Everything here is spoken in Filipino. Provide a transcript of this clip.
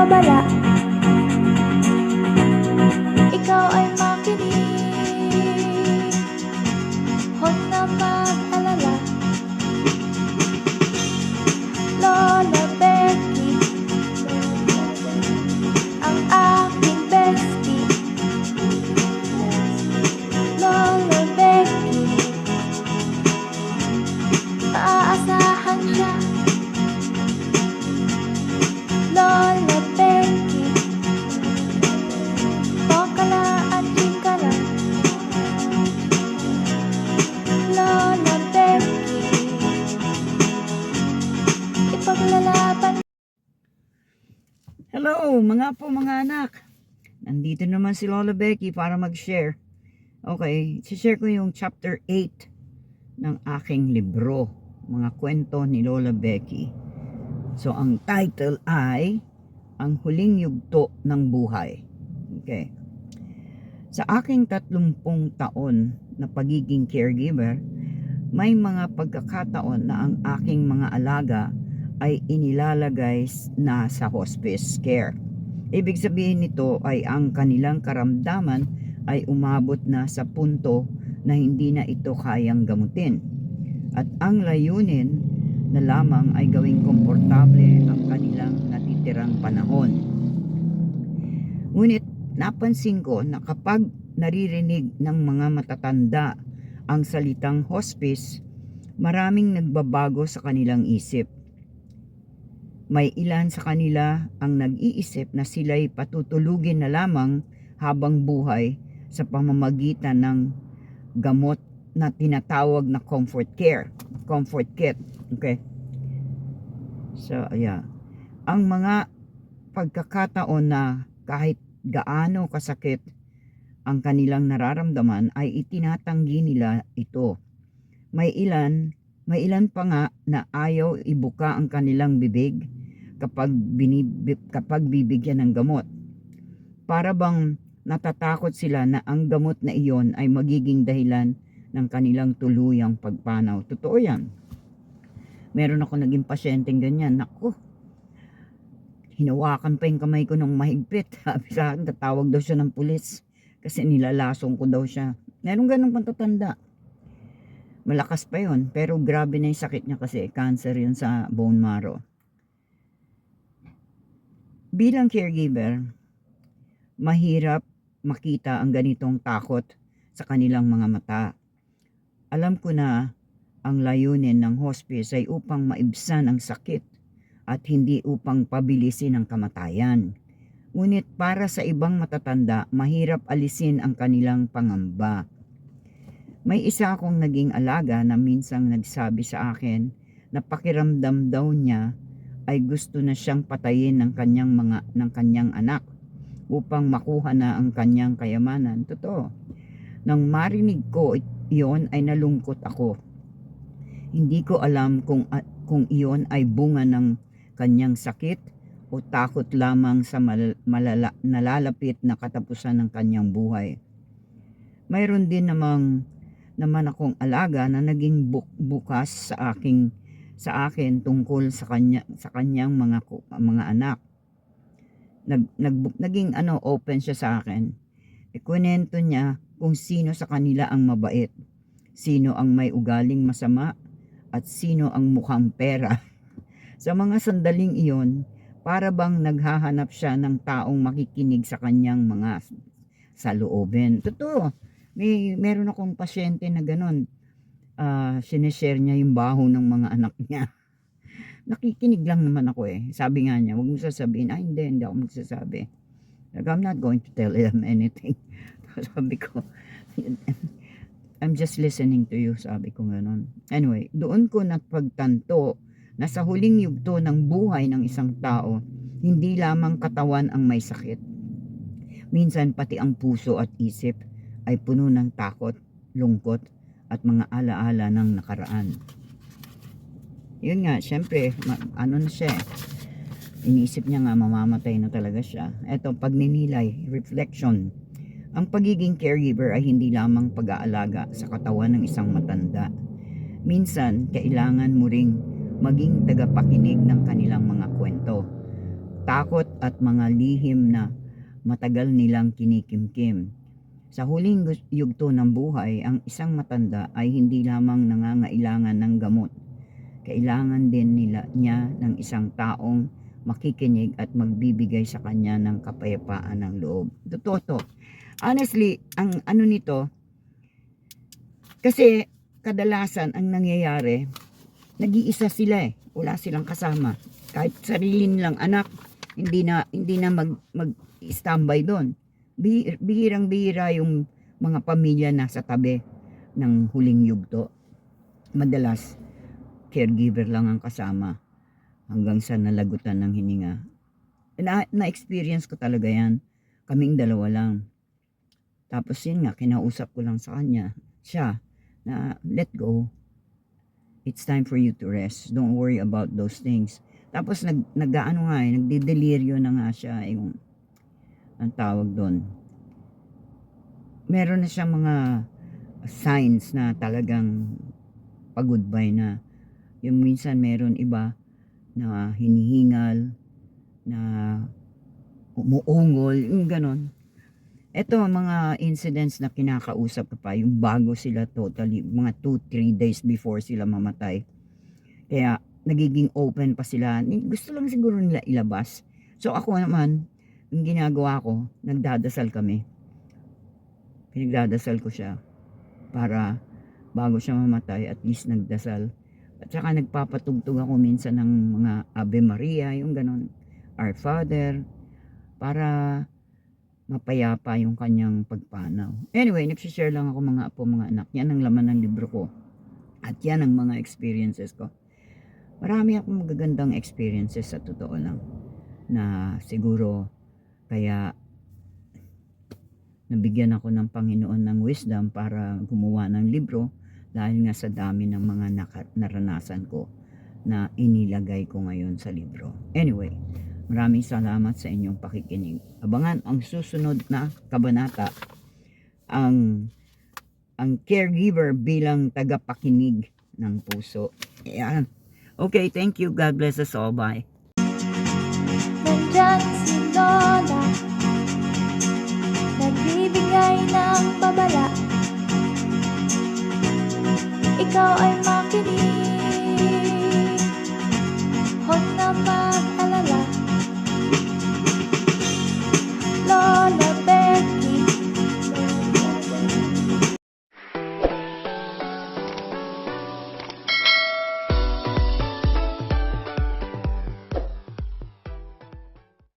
babala. Ikaw ay makinig, huwag na mag-alala. Lola Becky, ang aking bestie. Lola Becky, maaasahan siya. Lola Becky, bokala at chikara. Lola Becky, ipaglalaban. Hello mga anak. Nandito naman si Lola Becky para mag-share. Okay, share ko yung chapter 8 ng aking libro, mga kwento ni Lola Becky. So ang title ay Ang Huling Yugto ng Buhay. Okay. Sa aking 30 taon na pagiging caregiver, may mga pagkakataon na ang aking mga alaga ay inilalagay na sa hospice care. Ibig sabihin nito ay ang kanilang karamdaman ay umabot na sa punto na hindi na ito kayang gamutin. At ang layunin na lamang ay gawing komportable ang kanilang natitirang panahon. Ngunit napansin ko na kapag naririnig ng mga matatanda ang salitang hospice, maraming nagbabago sa kanilang isip. May ilan sa kanila ang nag-iisip na sila'y patutulugin na lamang habang buhay sa pamamagitan ng gamot na tinatawag na comfort kit. Okay. So, yeah. Ang mga pagkakataon na kahit gaano kasakit ang kanilang nararamdaman ay itinatanggi nila ito. May ilan pa nga na ayaw ibuka ang kanilang bibig kapag bibigyan ng gamot. Para bang natatakot sila na ang gamot na iyon ay magiging dahilan ng kanilang tuluyang pagpanaw. Totoo yan. Meron ako naging pasyenteng ganyan. Naku, hinawakan pa yung kamay ko ng mahigpit. Sabi sa akin, tatawag daw siya ng pulis kasi nilalasong ko daw siya. Meron ganong pantatanda. Malakas pa yon, pero grabe na yung sakit niya kasi cancer yun sa bone marrow. Bilang caregiver, mahirap makita ang ganitong takot sa kanilang mga mata. Alam ko na ang layunin ng hospice ay upang maibsan ang sakit at hindi upang pabilisin ang kamatayan. Ngunit para sa ibang matatanda, mahirap alisin ang kanilang pangamba. May isa akong naging alaga na minsang nagsabi sa akin na pakiramdam daw niya ay gusto na siyang patayin ng kanyang anak upang makuha na ang kanyang kayamanan. Totoo. Nang marinig ko iyon ay nalungkot ako. Hindi ko alam kung iyon ay bunga ng kanyang sakit o takot lamang sa nalalapit na katapusan ng kanyang buhay. Mayroon din naman akong alaga na naging bukas sa akin tungkol sa kanyang mga anak. Naging open siya sa akin. Ikwento niya kung sino sa kanila ang mabait, sino ang may ugaling masama, at sino ang mukhang pera. Sa mga sandaling iyon, para bang naghahanap siya ng taong makikinig sa kanyang mga saloobin. Totoo, meron akong pasyente na ganun. Sineshare niya yung baho ng mga anak niya. Nakikinig lang naman ako eh. Sabi nga niya, huwag mo sasabihin. Hindi ako magsasabi. Like, I'm not going to tell them anything. Sabi ko, I'm just listening to you. Sabi ko gano'n. Anyway, doon ko napagtanto na sa huling yugto ng buhay ng isang tao, hindi lamang katawan ang may sakit. Minsan pati ang puso at isip ay puno ng takot, lungkot, at mga alaala ng nakaraan. Yun nga, syempre, na siya. Iniisip niya nga mamamatay na talaga siya. Eto, pagninilay, reflection. Ang pagiging caregiver ay hindi lamang pag-aalaga sa katawan ng isang matanda. Minsan, kailangan mo ring maging tagapakinig ng kanilang mga kwento. takot at mga lihim na matagal nilang kinikimkim. Sa huling yugto ng buhay, ang isang matanda ay hindi lamang nangangailangan ng gamot. Kailangan din niya ng isang taong makikinig at magbibigay sa kanya ng kapayapaan ng loob. Totoo to. Honestly, ang ano nito, kasi kadalasan ang nangyayari, nag-iisa sila eh. Wala silang kasama. Kahit sarili nilang anak, hindi na mag-standby doon. Bihirang-bihira yung mga pamilya nasa tabi ng huling yugto. Madalas, caregiver lang ang kasama hanggang sa nalagutan ng hininga. Na-experience ko talaga yan. Kaming dalawa lang. Tapos yun nga, kinausap ko lang sa kanya. Siya, na let go. It's time for you to rest. Don't worry about those things. Tapos nagdideliryo na nga siya. Yung, ang tawag doon. Meron na siyang mga signs na talagang pag-goodbye na. Yung minsan meron iba na hinihingal, na umuungol, yung ganon. Ito, mga incidents na kinakausap ko pa, yung bago sila totally, mga 2-3 days before sila mamatay. Kaya, nagiging open pa sila. Gusto lang siguro nila ilabas. So, ako naman, yung ginagawa ko, nagdadasal kami. Pinagdadasal ko siya para bago siya mamatay, at least nagdasal. At saka nagpapatugtog ako minsan ng mga Ave Maria, yung ganon, Our Father, para mapayapa yung kanyang pagpanaw. Anyway, nagsishare lang ako mga apo, mga anak. Yan ang laman ng libro ko. At yan ang mga experiences ko. Marami akong magagandang experiences sa totoo lang. Na siguro, kaya nabigyan ako ng Panginoon ng wisdom para gumawa ng libro dahil nga sa dami ng mga naranasan ko na inilagay ko ngayon sa libro. Anyway, maraming salamat sa inyong pakikinig. Abangan ang susunod na kabanata, ang caregiver bilang tagapakinig ng puso. Ayan. Okay, thank you. God bless us all. Bye. Nandyan si Lola, nagbibigay ng babala. Ikaw ay makinig, huwag na